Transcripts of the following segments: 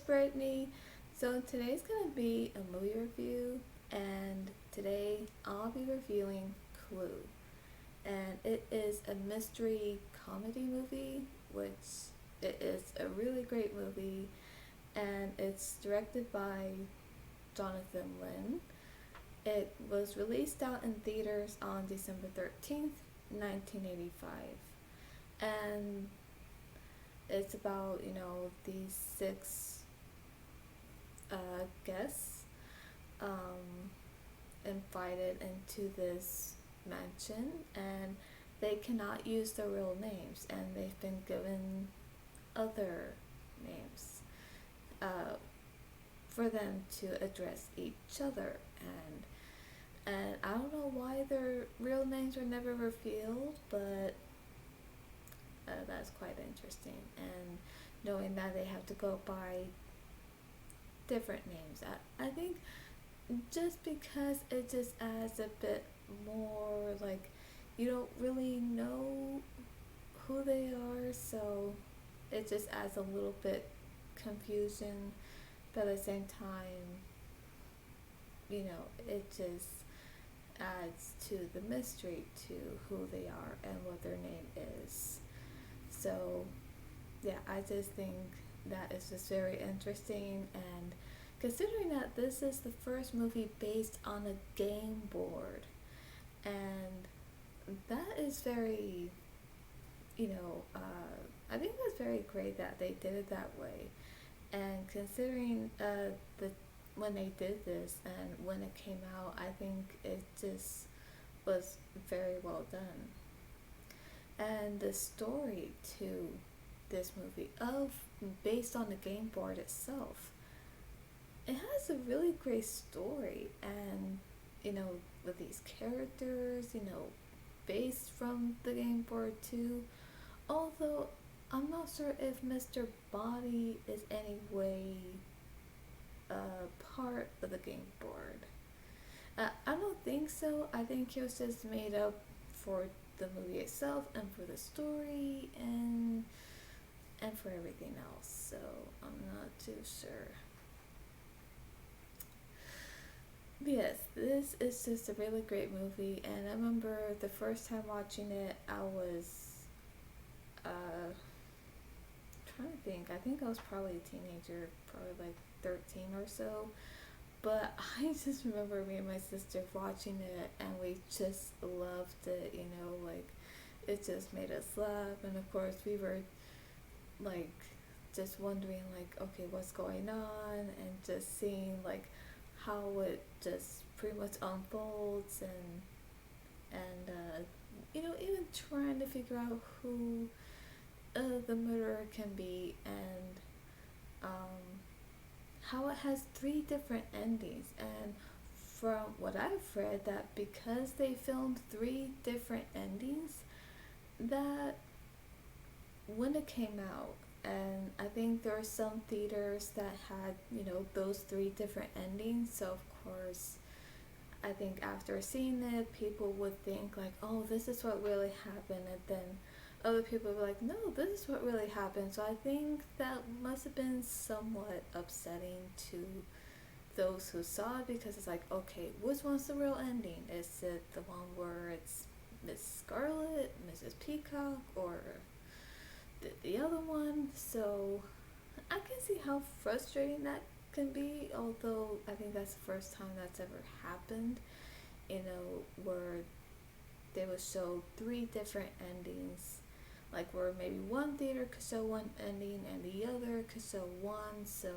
Brittany. So today's gonna be a movie review, and today I'll be reviewing Clue, and it is a mystery comedy movie, which it is a really great movie, and it's directed by Johnathn Lynn. It was released out in theaters on December 13th, 1985, and it's about these six guests um, invited into this mansion, and they cannot use their real names, and they've been given other names uh, for them to address each other. And I don't know why their real names were never revealed, but that's quite interesting. And knowing that they have to go by different names, I think just because it just adds a bit more, like, you don't really know who they are, so it just adds a little bit confusion, but at the same time, it just adds to the mystery to who they are and what their name is. So yeah, I just think that is just very interesting, and considering that this is the first movie based on a game board, and that is very, I think that's very great that they did it that way. And considering the when they did this and when it came out, I think it just was very well done. And the story to this movie of based on the game board itself, it has a really great story, and with these characters, based from the game board too. Although I'm not sure if Mr. Body is any way part of the game board. I don't think so. I think he was just made up for the movie itself and for the story and for everything else. So I'm not too sure. But yes, this is just a really great movie, and I remember the first time watching it, I was trying to think. I think I was probably a teenager, probably like 13 or so. But I just remember me and my sister watching it, and we just loved it, like it just made us laugh. And of course, we were like just wondering, like, okay, what's going on, and just seeing like how it just pretty much unfolds, and even trying to figure out who the murderer can be, and how it has three different endings. And from what I've read, that because they filmed three different endings, that when it came out, and I think there were some theaters that had those three different endings, so of course I think after seeing it, people would think like, oh, this is what really happened, and then other people were like, no, this is what really happened. So I think that must have been somewhat upsetting to those who saw it, because it's like, okay, which one's the real ending? Is it the one where it's Miss Scarlet, Mrs. Peacock, or the other one? So I can see how frustrating that can be, although I think that's the first time that's ever happened, where they would show three different endings, like where maybe one theater could show one ending and the other could show one. So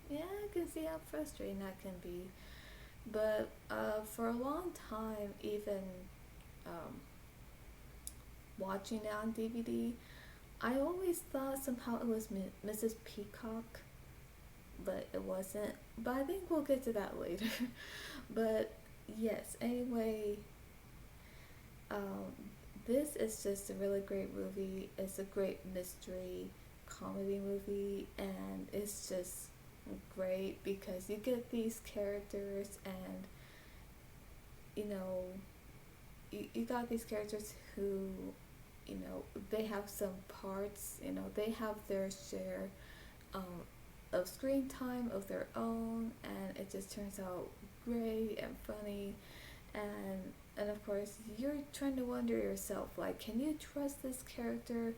yeah, I can see how frustrating that can be. But for a long time, even watching it on DVD, I always thought somehow it was Mrs. Peacock, but it wasn't. But I think we'll get to that later. But yes, anyway, um, this is just a really great movie. It's a great mystery comedy movie, and it's just great because you get these characters, and you got these characters who they have some parts, they have their share, um, of screen time of their own, and it just turns out great and funny. And of course, you're trying to wonder yourself, like, can you trust this character?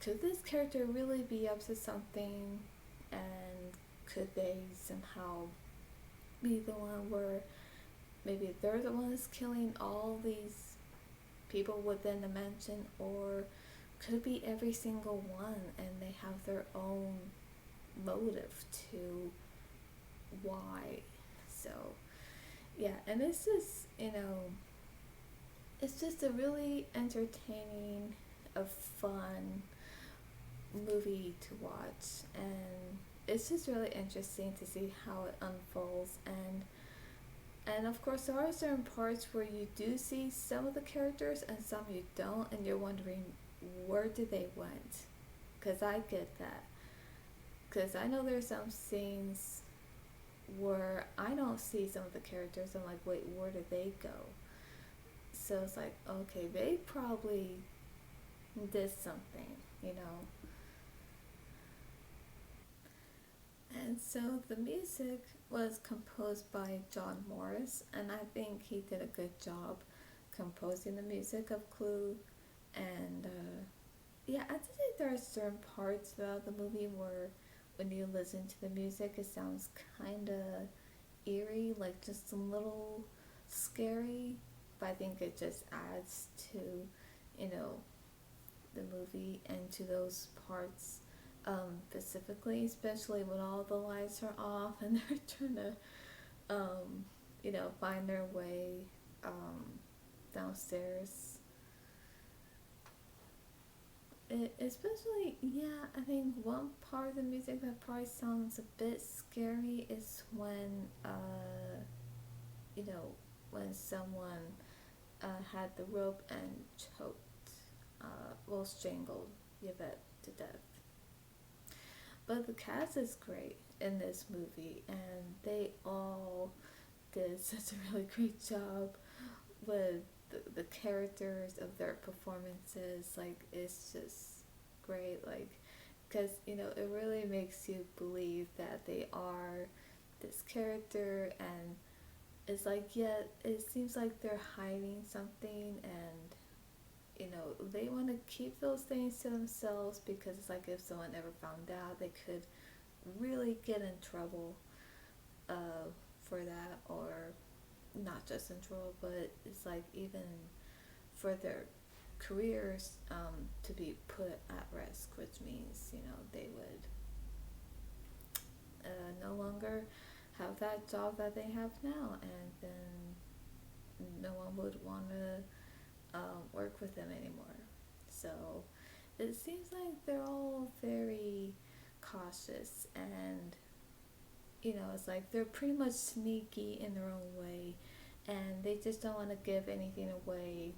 Could this character really be up to something? And could they somehow be the one where maybe they're the ones killing all these people within the mansion, or could it be every single one and they have their own motive to why? So yeah, and it's just, it's just a really entertaining, a fun movie to watch, and it's just really interesting to see how it unfolds. And of course, there are certain parts where you do see some of the characters and some you don't, and you're wondering where did they went? Because I get that. Because I know there's some scenes where I don't see some of the characters. I'm like, wait, where did they go? So it's like, okay, they probably did something, you know. And so the music was composed by John Morris, and I think he did a good job composing the music of Clue. And yeah, I think there are certain parts of the movie where when you listen to the music, it sounds kind of eerie, like just a little scary. But I think it just adds to, you know, the movie and to those parts, specifically, especially when all the lights are off and they're trying to, find their way downstairs. Especially, yeah, I think one part of the music that probably sounds a bit scary is when, you know, when someone had the rope and choked, strangled Yvette to death. But the cast is great in this movie, and they all did such a really great job with the characters of their performances. Like, it's just great. Like, because, it really makes you believe that they are this character, and it's like, yeah, it seems like they're hiding something, and they want to keep those things to themselves because it's like if someone ever found out, they could really get in trouble uh, for that, or not just in trouble, but it's like even for their careers to be put at risk, which means, they would no longer have that job that they have now, and then no one would want to work with them anymore. So it seems like they're all very cautious, and it's like they're pretty much sneaky in their own way, and they just don't want to give anything away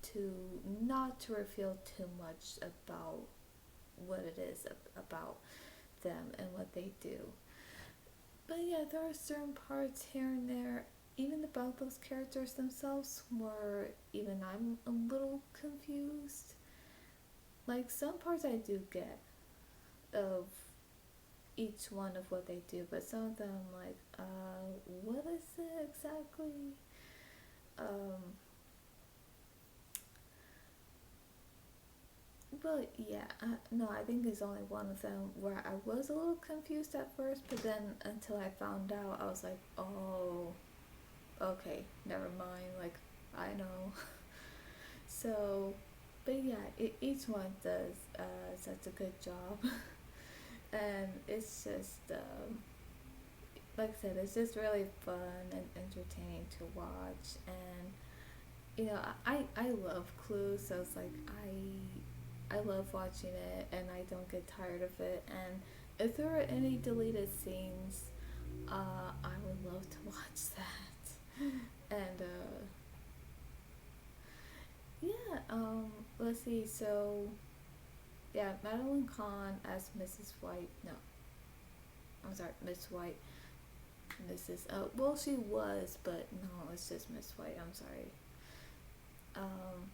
to not to reveal too much about what it is about them and what they do. But yeah, there are certain parts here and there, even about those characters themselves, where even I'm a little confused. Like, some parts I do get of each one of what they do, but some of them I'm like, what is it exactly? But yeah, no, I think it's only one of them where I was a little confused at first, but then until I found out, I was like, oh, okay, never mind, like, I know. So, but yeah, each one does such a good job. And it's just, like I said, it's just really fun and entertaining to watch. And, I love Clue, so it's like, I love watching it, and I don't get tired of it. And if there are any deleted scenes, I would love to watch that. And yeah, let's see. So yeah, Madeline Kahn as Mrs. White. No, I'm sorry, Miss White. Mrs. Well, she was, but no, it's just Miss White. I'm sorry. Um,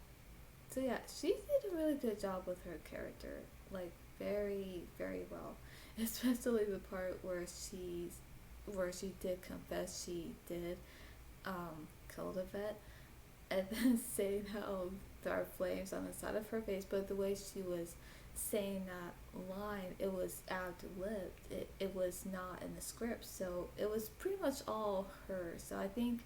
so yeah, she did a really good job with her character. Like, very, very well. Especially the part where she did confess she did kill the vet, and then saying how there are flames on the side of her face, but the way she was saying that line, it was ad-libbed. It was not in the script, so it was pretty much all her. So I think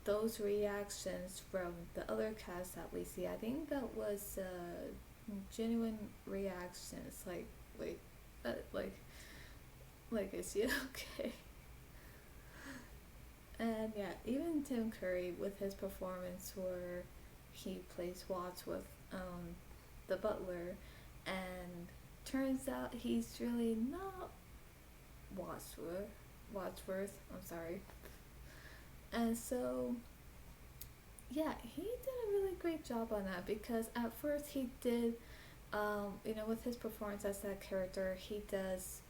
those reactions from the other cast that we see, I think that was genuine reactions. Like, wait, uh, like, is she okay? And yeah, even Tim Curry with his performance where he plays Watts with the butler, and turns out he's really not Wadsworth. Wadsworth, I'm sorry. And so, yeah, he did a really great job on that because at first he did, with his performance as that character, he does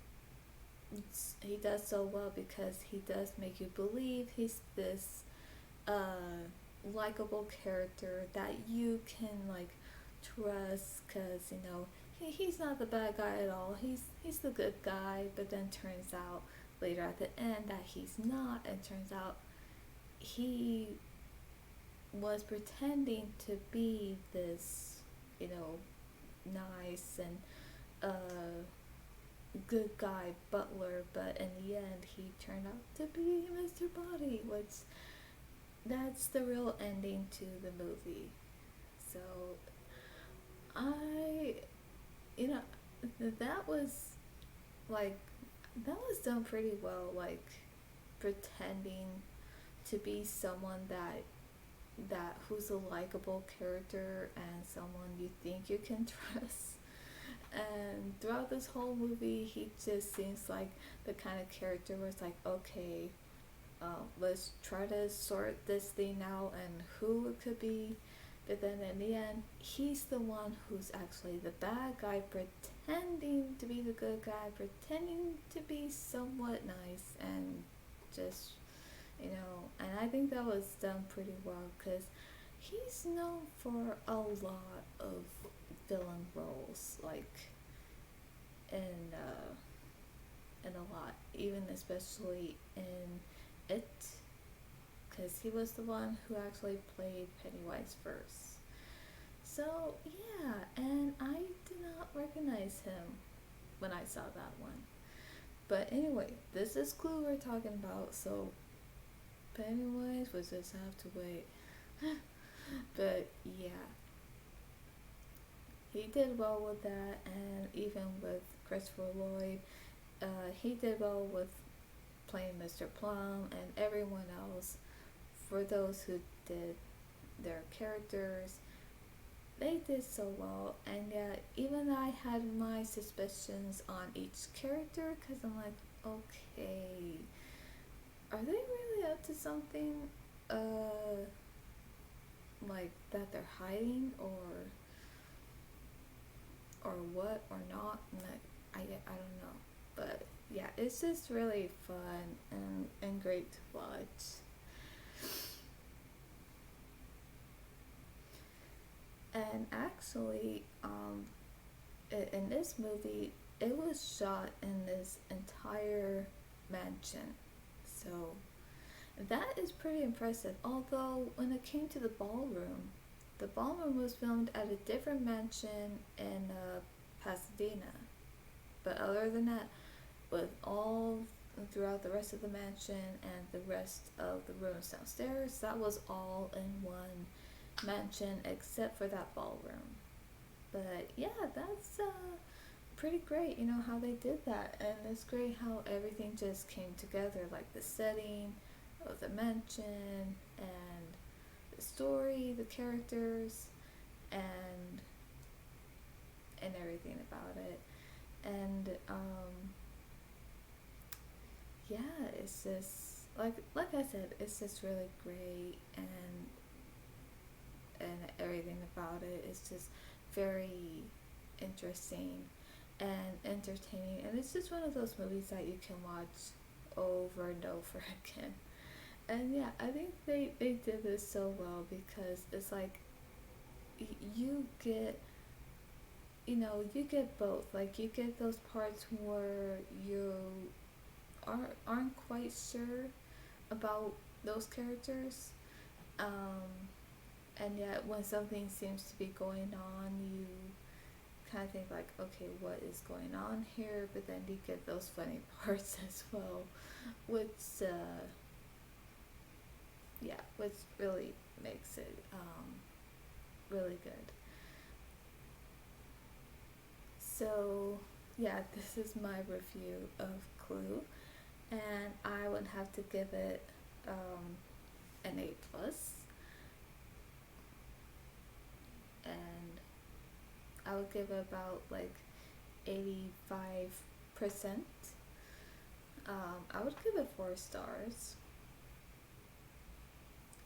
so well because he does make you believe he's this likable character that you can like trust because he's not the bad guy at all. He's the good guy, but then turns out later at the end that he's not, and turns out he was pretending to be this, nice and good guy butler, but in the end he turned out to be Mr. Body, which that's the real ending to the movie. So I, you know, that was like that was done pretty well, like pretending to be someone that who's a likable character and someone you think you can trust. And throughout this whole movie, he just seems like the kind of character where it's like, okay, let's try to sort this thing out and who it could be. But then in the end, he's the one who's actually the bad guy, pretending to be the good guy, pretending to be somewhat nice, and just, and I think that was done pretty well because he's known for a lot of villain roles, like in a lot, even especially in It, because he was the one who actually played Pennywise first. So yeah, and I did not recognize him when I saw that one. But anyway, this is Clue we're talking about, so Pennywise will just have to wait. But yeah, he did well with that, and even with Christopher Lloyd, he did well with playing Mr. Plum, and everyone else. For those who did their characters, they did so well. And yet, even I had my suspicions on each character because I'm like, okay, are they really up to something? Like that they're hiding, or what, or not? And I don't know. But yeah, it's just really fun and great to watch. And actually, in this movie, it was shot in this entire mansion. So that is pretty impressive. Although when it came to the ballroom was filmed at a different mansion in Pasadena. But other than that, with all throughout the rest of the mansion and the rest of the rooms downstairs, that was all in one mansion except for that ballroom. But yeah, that's pretty great, how they did that. And it's great how everything just came together, like the setting of the mansion and the story, the characters, and everything about it. And yeah, it's just like I said, it's just really great, and everything about it is just very interesting and entertaining, and it's just one of those movies that you can watch over and over again. And yeah, I think they did this so well because it's like you get you get both. Like, you get those parts where you aren't quite sure about those characters, um, and yet when something seems to be going on, you kind of think like, okay, what is going on here? But then you get those funny parts as well, which which really makes it really good. So yeah, this is my review of Clue, and I would have to give it an A plus, and I would give it about like 85%. I would give it 4 stars,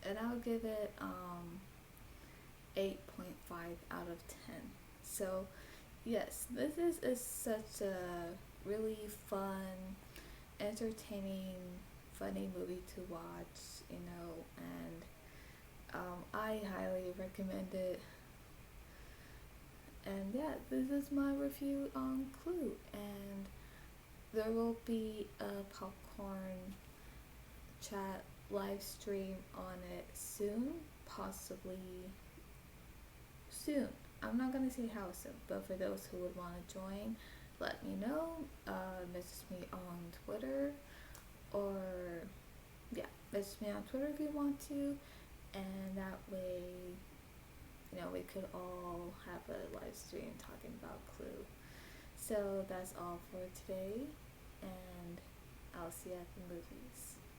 and I would give it 8.5 out of 10. So yes, this is such a really fun, entertaining, funny movie to watch, and I highly recommend it. And yeah, this is my review on Clue, and there will be a popcorn chat live stream on it soon, possibly soon. I'm not gonna say how soon, but for those who would want to join, let me know. Message me on Twitter, or yeah, message me on Twitter if you want to, and that way, we could all have a live stream talking about Clue. So that's all for today, and I'll see you at the movies.